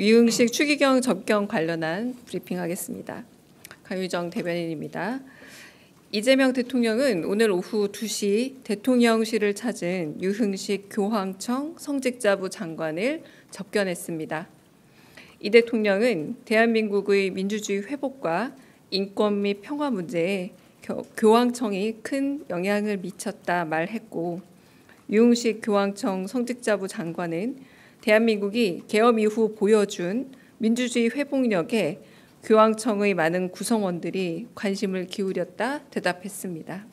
유흥식 추기경 접견 관련한 브리핑하겠습니다. 강유정 대변인입니다. 이재명 대통령은 오늘 오후 2시 대통령실을 찾은 유흥식 교황청 성직자부 장관을 접견했습니다. 이 대통령은 대한민국의 민주주의 회복과 인권 및 평화 문제에 교황청이 큰 영향을 미쳤다 말했고, 유흥식 교황청 성직자부 장관은 대한민국이 개업 이후 보여준 민주주의 회복력에 교황청의 많은 구성원들이 관심을 기울였다 대답했습니다.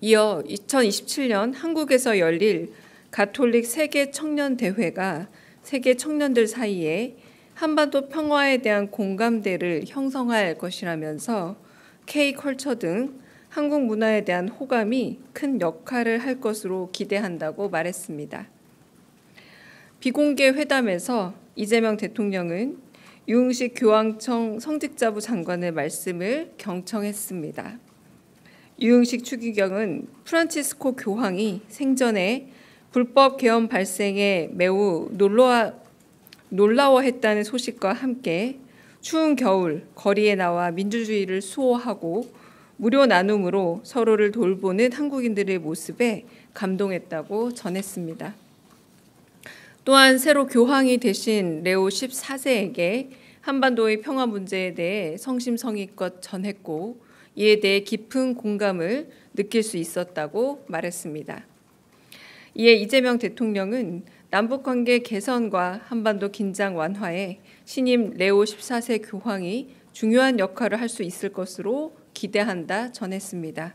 이어 2027년 한국에서 열릴 가톨릭 세계 청년 대회가 세계 청년들 사이에 한반도 평화에 대한 공감대를 형성할 것이라면서 K-컬처 등 한국 문화에 대한 호감이 큰 역할을 할 것으로 기대한다고 말했습니다. 비공개 회담에서 이재명 대통령은 유흥식 교황청 성직자부 장관의 말씀을 경청했습니다. 유흥식 추기경은 프란치스코 교황이 생전에 불법 계엄 발생에 매우 놀라워했다는 소식과 함께 추운 겨울 거리에 나와 민주주의를 수호하고 무료 나눔으로 서로를 돌보는 한국인들의 모습에 감동했다고 전했습니다. 또한 새로 교황이 되신 레오 14세에게 한반도의 평화 문제에 대해 성심성의껏 전했고, 이에 대해 깊은 공감을 느낄 수 있었다고 말했습니다. 이에 이재명 대통령은 남북관계 개선과 한반도 긴장 완화에 신임 레오 14세 교황이 중요한 역할을 할 수 있을 것으로 기대한다 전했습니다.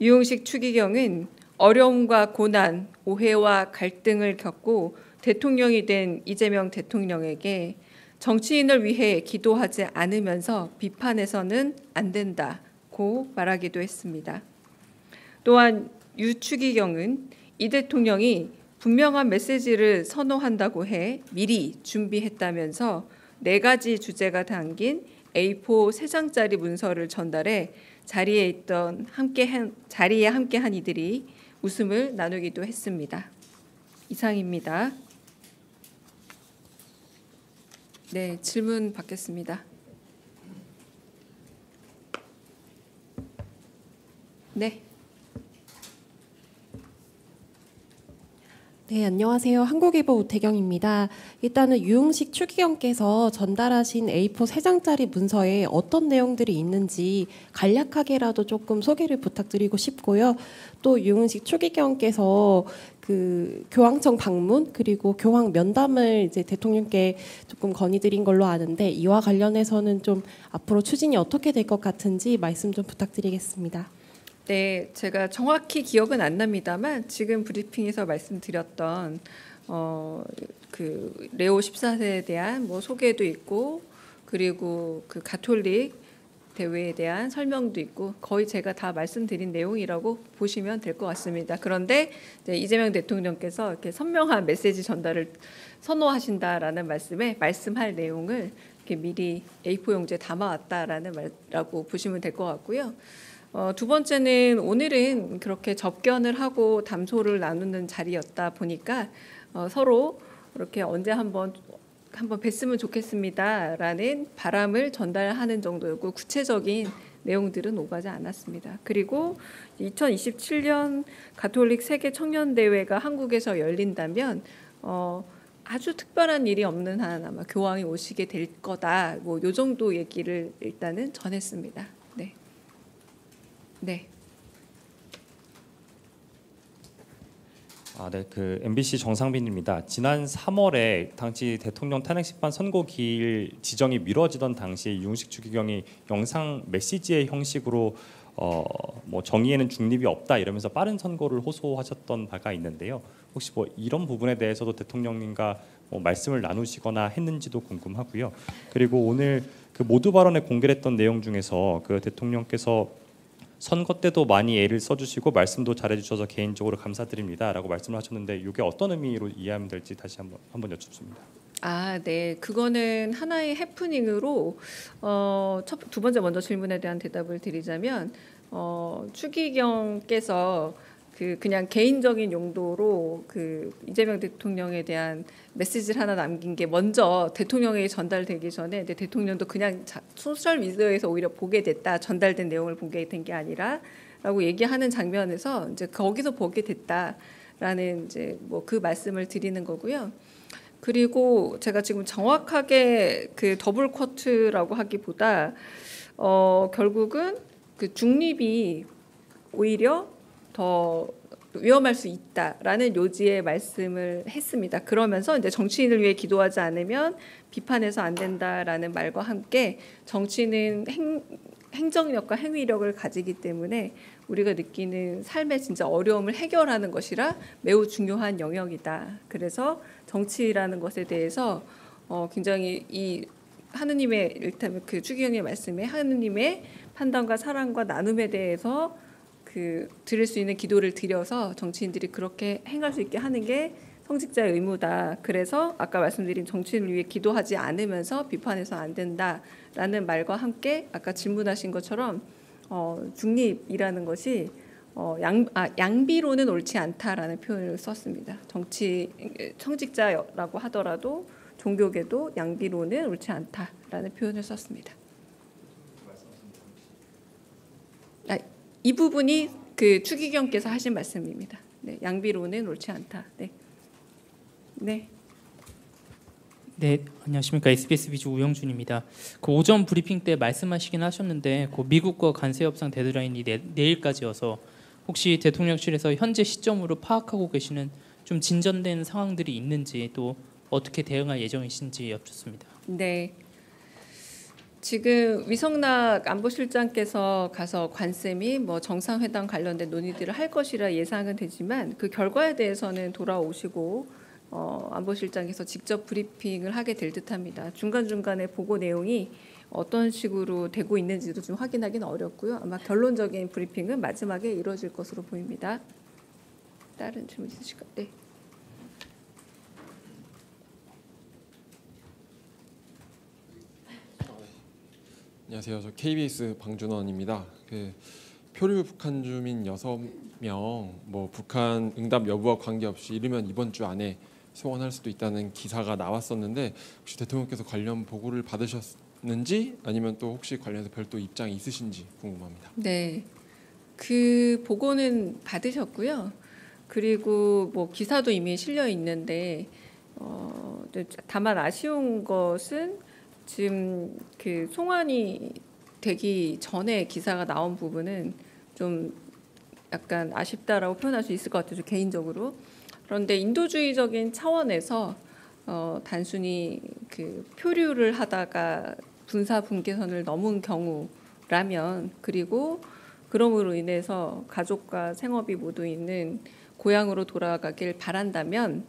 유흥식 추기경은 어려움과 고난, 오해와 갈등을 겪고 대통령이 된 이재명 대통령에게 정치인을 위해 기도하지 않으면서 비판해서는 안 된다고 말하기도 했습니다. 또한 유 추기경은 이 대통령이 분명한 메시지를 선호한다고 해 미리 준비했다면서 4가지 주제가 담긴 A4 3장짜리 문서를 전달해 자리에 함께한 이들이 웃음을 나누기도 했습니다. 이상입니다. 네, 질문 받겠습니다. 네. 네, 안녕하세요. 한국일보 우태경입니다. 일단은 유흥식 추기경께서 전달하신 A4 3장짜리 문서에 어떤 내용들이 있는지 간략하게라도 조금 소개를 부탁드리고 싶고요. 또 유흥식 추기경께서 그 교황청 방문 그리고 교황 면담을 이제 대통령께 조금 건의드린 걸로 아는데, 이와 관련해서는 좀 앞으로 추진이 어떻게 될 것 같은지 말씀 좀 부탁드리겠습니다. 네, 제가 정확히 기억은 안 납니다만 지금 브리핑에서 말씀드렸던 그 레오 14세에 대한 뭐 소개도 있고, 그리고 그 가톨릭 대회에 대한 설명도 있고, 거의 제가 다 말씀드린 내용이라고 보시면 될 것 같습니다. 그런데 이재명 대통령께서 이렇게 선명한 메시지 전달을 선호하신다라는 말씀에 말씀할 내용을 이렇게 미리 A4 용지에 담아왔다라는 말라고 보시면 될 것 같고요. 두 번째는 오늘은 그렇게 접견을 하고 담소를 나누는 자리였다 보니까 서로 이렇게 언제 한번 뵀으면 좋겠습니다라는 바람을 전달하는 정도였고, 구체적인 내용들은 오가지 않았습니다. 그리고 2027년 가톨릭 세계 청년 대회가 한국에서 열린다면 아주 특별한 일이 없는 한 아마 교황이 오시게 될 거다. 뭐 요 정도 얘기를 일단은 전했습니다. 네. 네. 네, 그 MBC 정상빈입니다. 지난 3월에 당시 대통령 탄핵 심판 선고 기일 지정이 미뤄지던 당시 유흥식 추기경이 영상 메시지의 형식으로 뭐 정의에는 중립이 없다 이러면서 빠른 선고를 호소하셨던 바가 있는데요. 혹시 뭐 이런 부분에 대해서도 대통령님과 뭐 말씀을 나누시거나 했는지도 궁금하고요. 그리고 오늘 그 모두 발언에 공개했던 내용 중에서 그 대통령께서 선거 때도 많이 애를 써주시고 말씀도 잘해주셔서 개인적으로 감사드립니다라고 말씀을 하셨는데, 이게 어떤 의미로 이해하면 될지 다시 한번 여쭙습니다. 네, 그거는 하나의 해프닝으로 두 번째 먼저 질문에 대한 대답을 드리자면 추기경께서 그냥 개인적인 용도로 그 이재명 대통령에 대한 메시지를 하나 남긴 게 먼저 대통령에게 전달되기 전에 대통령도 그냥 소셜 미디어에서 오히려 보게 됐다, 전달된 내용을 보게 된 게 아니라라고 얘기하는 장면에서 이제 거기서 보게 됐다라는 이제 뭐 그 말씀을 드리는 거고요. 그리고 제가 지금 정확하게 그 더블 쿼트라고 하기보다 결국은 그 중립이 오히려 더 위험할 수 있다라는 요지의 말씀을 했습니다. 그러면서 이제 정치인을 위해 기도하지 않으면 비판해서 안 된다라는 말과 함께 정치는 행정력과 행위력을 가지기 때문에 우리가 느끼는 삶의 진짜 어려움을 해결하는 것이라 매우 중요한 영역이다. 그래서 정치라는 것에 대해서 굉장히 이 하느님의 일단 그 추기경의 말씀에 하느님의 판단과 사랑과 나눔에 대해서 그 드릴 수 있는 기도를 드려서 정치인들이 그렇게 행할 수 있게 하는 게 성직자의 의무다. 그래서 아까 말씀드린 정치인을 위해 기도하지 않으면서 비판해서 안 된다라는 말과 함께 아까 질문하신 것처럼 중립이라는 것이 양비로는 옳지 않다라는 표현을 썼습니다. 청직자라고 하더라도 종교계도 양비로는 옳지 않다라는 표현을 썼습니다. 이 부분이 그 추기경께서 하신 말씀입니다. 네, 양비로는 옳지 않다. 네. 네. 네, 안녕하십니까. SBS 비주 우영준입니다. 그 오전 브리핑 때 말씀하시긴 하셨는데 그 미국과 관세 협상 데드라인이 내일까지여서 혹시 대통령실에서 현재 시점으로 파악하고 계시는 좀 진전된 상황들이 있는지 또 어떻게 대응할 예정이신지 여쭙습니다. 네. 지금 위성락 안보실장께서 가서 관세 및 뭐 정상회담 관련된 논의들을 할 것이라 예상은 되지만 그 결과에 대해서는 돌아오시고 안보실장께서 직접 브리핑을 하게 될 듯합니다. 중간중간에 보고 내용이 어떤 식으로 되고 있는지도 좀 확인하기는 어렵고요. 아마 결론적인 브리핑은 마지막에 이루어질 것으로 보입니다. 다른 질문 있으실까요? 네. 안녕하세요. 저 KBS 방준원입니다. 표류 북한 주민 6명 뭐 북한 응답 여부와 관계없이 이르면 이번 주 안에 소환할 수도 있다는 기사가 나왔었는데 혹시 대통령께서 관련 보고를 받으셨는지 아니면 또 혹시 관련해서 별도 입장이 있으신지 궁금합니다. 네, 그 보고는 받으셨고요. 그리고 뭐 기사도 이미 실려 있는데 다만 아쉬운 것은 지금 그 송환이 되기 전에 기사가 나온 부분은 좀 약간 아쉽다라고 표현할 수 있을 것 같아요. 개인적으로. 그런데 인도주의적인 차원에서 단순히 그 표류를 하다가 분사 분계선을 넘은 경우라면 그리고 그럼으로 인해서 가족과 생업이 모두 있는 고향으로 돌아가길 바란다면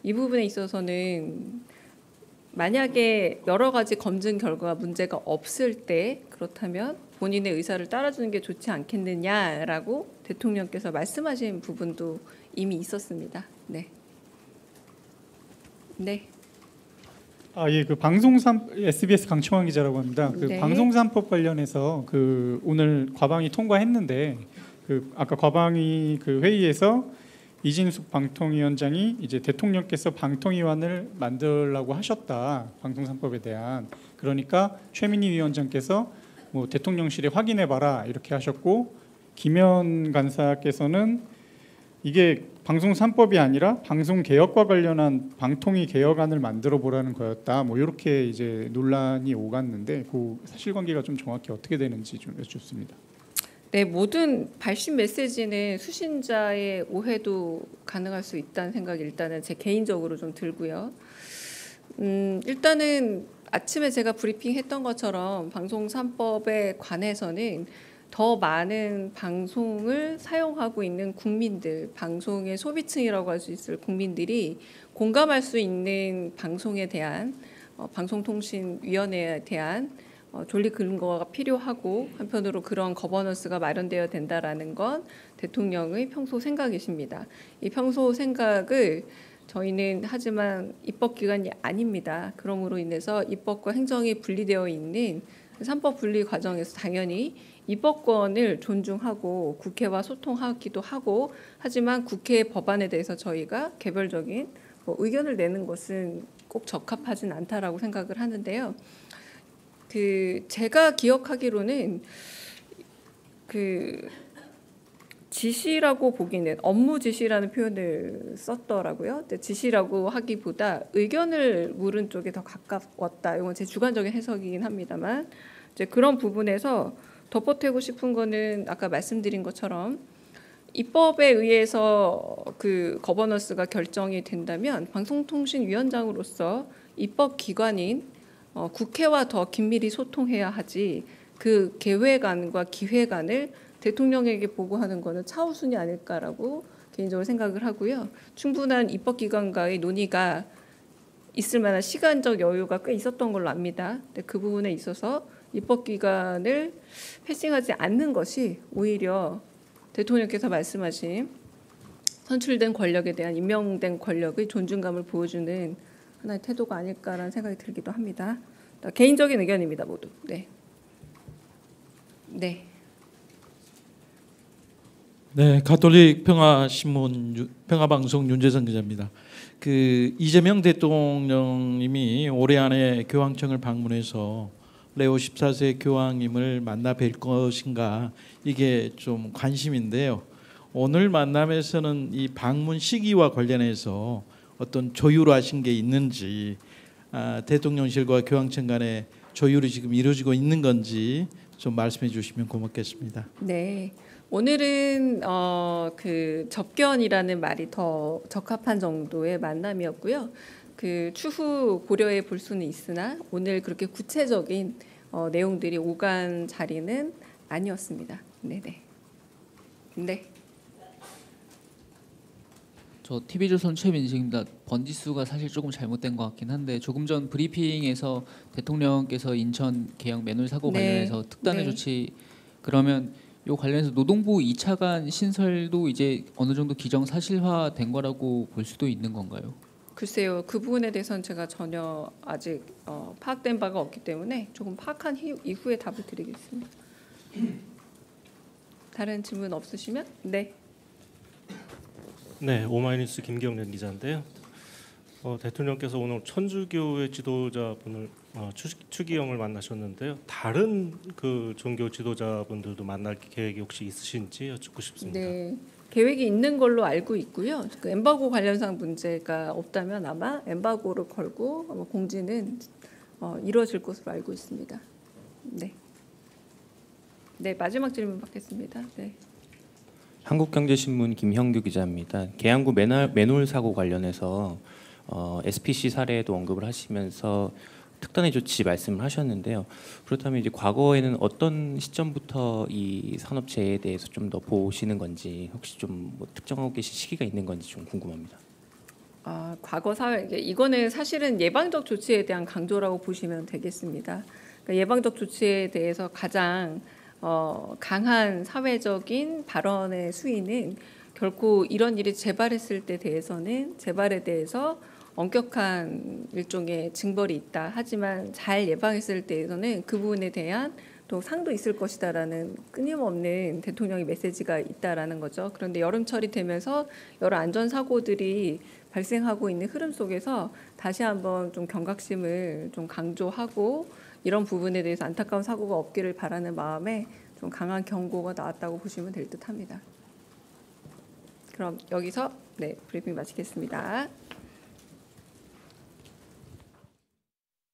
이 부분에 있어서는 만약에 여러 가지 검증 결과가 문제가 없을 때 그렇다면 본인의 의사를 따라주는 게 좋지 않겠느냐라고 대통령께서 말씀하신 부분도 이미 있었습니다. 네. 네. 예, 그 SBS 강충환 기자라고 합니다. 그 네. 방송3법 관련해서 그 오늘 과방위 통과했는데 그 아까 과방위 그 회의에서 이진숙 방통위원장이 이제 대통령께서 방통위원을 만들라고 하셨다. 방송3법에 대한. 그러니까 최민희 위원장께서 뭐 대통령실에 확인해 봐라 이렇게 하셨고 김현 간사께서는 이게 방송 3법이 아니라 방송 개혁과 관련한 방통위 개혁안을 만들어 보라는 거였다. 뭐 이렇게 이제 논란이 오갔는데 그 사실관계가 좀 정확히 어떻게 되는지 좀 여쭙습니다. 네, 모든 발신 메시지는 수신자의 오해도 가능할 수 있다는 생각이 일단은 제 개인적으로 좀 들고요. 일단은 아침에 제가 브리핑했던 것처럼 방송 3법에 관해서는 더 많은 방송을 사용하고 있는 국민들, 방송의 소비층이라고 할 수 있을 국민들이 공감할 수 있는 방송에 대한 방송통신위원회에 대한 존립 근거가 필요하고 한편으로 그런 거버넌스가 마련되어야 된다라는 건 대통령의 평소 생각이십니다. 이 평소 생각을 저희는 하지만 입법기관이 아닙니다. 그러므로 인해서 입법과 행정이 분리되어 있는 3법 분리 과정에서 당연히 입법권을 존중하고 국회와 소통하기도 하고 하지만 국회 법안에 대해서 저희가 개별적인 의견을 내는 것은 꼭 적합하진 않다라고 생각을 하는데요. 제가 기억하기로는 지시라고 보기는 업무 지시라는 표현을 썼더라고요. 근데 지시라고 하기보다 의견을 물은 쪽에 더 가까웠다. 이건 제 주관적인 해석이긴 합니다만 이제 그런 부분에서 덧보태고 싶은 거는 아까 말씀드린 것처럼 입법에 의해서 거버넌스가 결정이 된다면 방송통신위원장으로서 입법 기관인 국회와 더 긴밀히 소통해야 하지 그 개회관과 기회관을 대통령에게 보고하는 것은 차우순이 아닐까라고 개인적으로 생각을 하고요. 충분한 입법기관과의 논의가 있을 만한 시간적 여유가 꽤 있었던 걸로 압니다. 근데 그 부분에 있어서 입법기관을 패싱하지 않는 것이 오히려 대통령께서 말씀하신 선출된 권력에 대한 임명된 권력의 존중감을 보여주는 하나의 태도가 아닐까라는 생각이 들기도 합니다. 개인적인 의견입니다, 모두. 네. 네, 가톨릭 평화신문 평화방송 윤재선 기자입니다. 이재명 대통령님이 올해 안에 교황청을 방문해서 레오 14세 교황님을 만나 뵐 것인가 이게 좀 관심인데요. 오늘 만남에서는 이 방문 시기와 관련해서 어떤 조율하신 게 있는지, 대통령실과 교황청 간의 조율이 지금 이루어지고 있는 건지 좀 말씀해 주시면 고맙겠습니다. 네. 오늘은 접견이라는 말이 더 적합한 정도의 만남이었고요. 추후 고려해 볼 수는 있으나 오늘 그렇게 구체적인 내용들이 오간 자리는 아니었습니다. 네네. 네. 저 TV조선 최민식입니다. 번지수가 사실 조금 잘못된 것 같긴 한데 조금 전 브리핑에서 대통령께서 인천 계양 맨홀 사고 관련해서 특단의 조치 그러면 요 관련해서 노동부 2차관 신설도 이제 어느 정도 기정사실화된 거라고 볼 수도 있는 건가요? 글쎄요. 그 부분에 대해서는 제가 전혀 아직 파악된 바가 없기 때문에 조금 파악한 이후에 답을 드리겠습니다. 다른 질문 없으시면? 네. 네, 오마이뉴스 김경련 기자인데요. 대통령께서 오늘 천주교의 지도자분을 추기경을 만나셨는데요. 다른 종교 지도자분들도 만날 계획이 혹시 있으신지 여쭙고 싶습니다. 네, 계획이 있는 걸로 알고 있고요. 엠바고 관련상 문제가 없다면 아마 엠바고를 걸고 아마 공지는 이루어질 것으로 알고 있습니다. 네. 네, 마지막 질문 받겠습니다. 네. 한국경제신문 김형규 기자입니다. 계양구 맨홀 사고 관련해서 SPC 사례도 언급을 하시면서 특단의 조치 말씀을 하셨는데요. 그렇다면 이제 과거에는 어떤 시점부터 이 산업재해에 대해서 좀 더 보시는 건지 혹시 좀 특정하고 계신 시기가 있는 건지 좀 궁금합니다. 과거 사회 이거는 사실은 예방적 조치에 대한 강조라고 보시면 되겠습니다. 그러니까 예방적 조치에 대해서 가장 강한 사회적인 발언의 수위는 결코 이런 일이 재발했을 때 대해서는 재발에 대해서 엄격한 일종의 징벌이 있다. 하지만 잘 예방했을 때에서는 그 부분에 대한 또 상도 있을 것이다라는 끊임없는 대통령의 메시지가 있다라는 거죠. 그런데 여름철이 되면서 여러 안전사고들이 발생하고 있는 흐름 속에서 다시 한번 좀 경각심을 좀 강조하고 이런 부분에 대해서 안타까운 사고가 없기를 바라는 마음에 좀 강한 경고가 나왔다고 보시면 될 듯합니다. 그럼 여기서 브리핑 마치겠습니다.